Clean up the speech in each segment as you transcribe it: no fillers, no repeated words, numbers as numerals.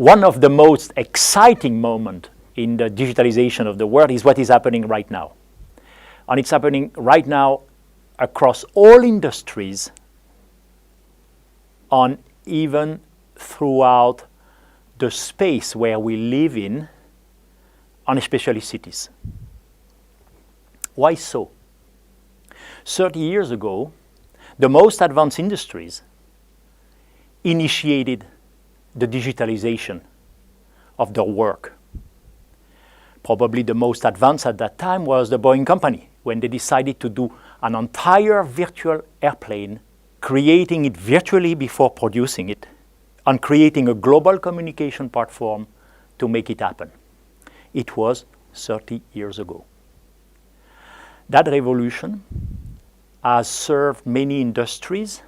one of the most exciting moments in the digitalization of the world is what is happening right now. And it's happening right now across all industries and even throughout the space where we live in, and especially cities. Why so? 30 years ago, the most advanced industries initiated the digitalization of their work. Probably the most advanced at that time was the Boeing company, when they decided to do an entire virtual airplane, creating it virtually before producing it, and creating a global communication platform to make it happen. It was 30 years ago. That revolution has served many industries,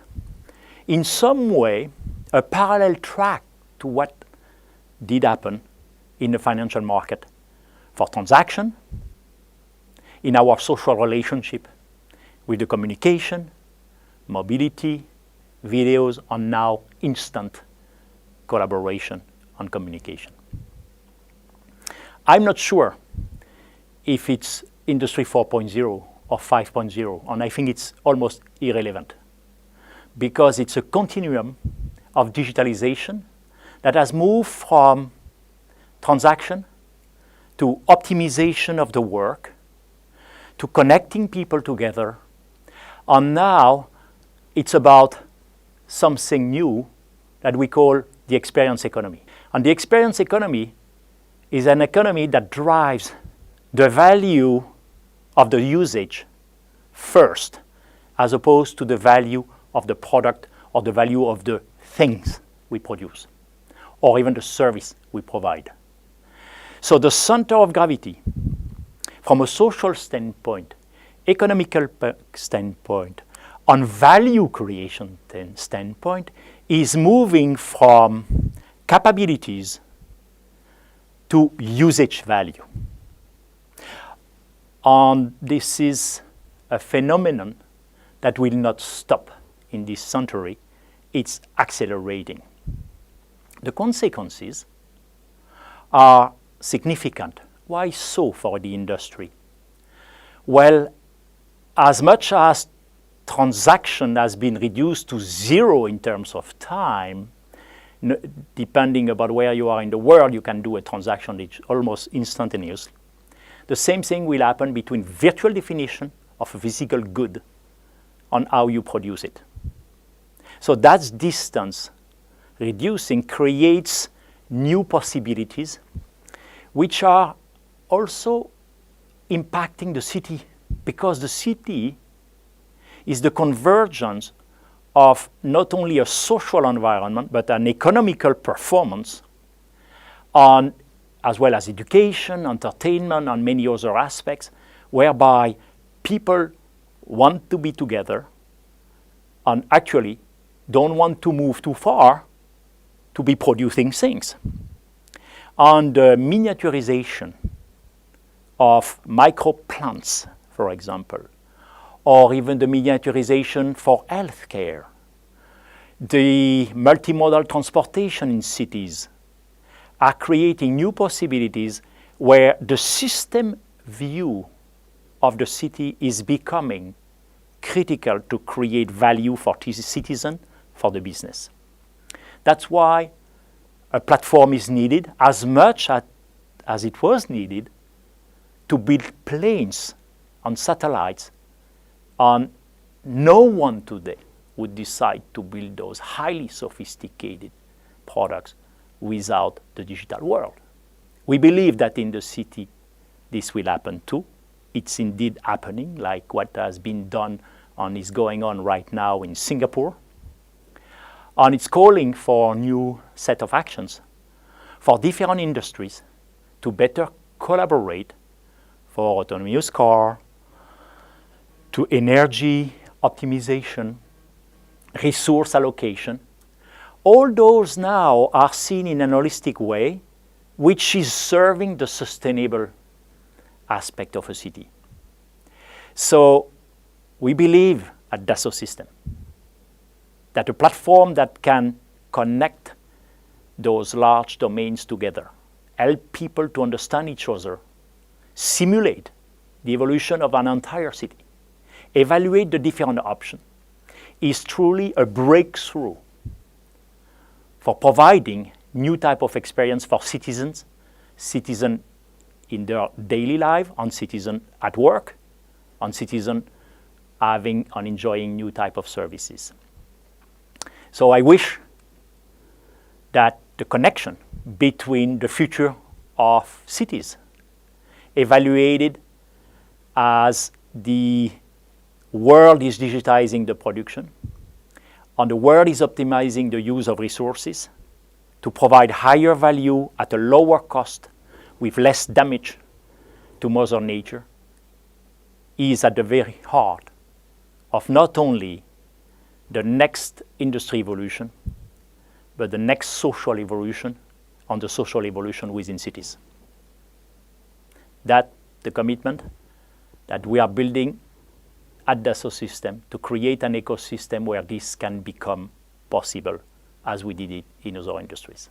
in some way a parallel track to what did happen in the financial market for transaction, in our social relationship with the communication, mobility, videos, and now instant collaboration and communication. I'm not sure if it's Industry 4.0 or 5.0, and I think it's almost irrelevant because it's a continuum of digitalization that has moved from transaction to optimization of the work, to connecting people together, and now it's about something new that we call the experience economy. And the experience economy is an economy that drives the value of the usage first, as opposed to the value of the product or the value of the things we produce, or even the service we provide. So the center of gravity, from a social standpoint, economical standpoint, on value creation standpoint, is moving from capabilities to usage value. And this is a phenomenon that will not stop in this century. It's accelerating. The consequences are significant. Why so for the industry? Well, as much as transaction has been reduced to zero in terms of time, depending about where you are in the world, you can do a transaction almost instantaneously. The same thing will happen between virtual definition of a physical good on how you produce it. So that distance reducing creates new possibilities, which are also impacting the city, because the city is the convergence of not only a social environment, but an economical performance, on, as well as education, entertainment, and many other aspects, whereby people want to be together and actually don't want to move too far to be producing things. And the miniaturization of microplants, for example, or even the miniaturization for healthcare, the multimodal transportation in cities are creating new possibilities where the system view of the city is becoming critical to create value for the citizen, for the business. That's why a platform is needed as much as it was needed to build planes and satellites. And no one today would decide to build those highly sophisticated products without the digital world. We believe that in the city this will happen too. It's indeed happening, like what has been done and is going on right now in Singapore. And it's calling for a new set of actions for different industries to better collaborate, for autonomous car, to energy optimization, resource allocation. All those now are seen in an holistic way, which is serving the sustainable aspect of a city. So we believe at Dassault Systèmes that a platform that can connect those large domains together, help people to understand each other, simulate the evolution of an entire city, evaluate the different options, is truly a breakthrough for providing new type of experience for citizens in their daily life, on citizens at work, on citizens having and enjoying new type of services. So I wish that the connection between the future of cities, evaluated as the world is digitizing the production, and the world is optimizing the use of resources to provide higher value at a lower cost with less damage to Mother Nature, is at the very heart of not only the next industry evolution, but the next social evolution and the social evolution within cities. That's the commitment that we are building at Dassault Systèmes to create an ecosystem where this can become possible as we did it in other industries.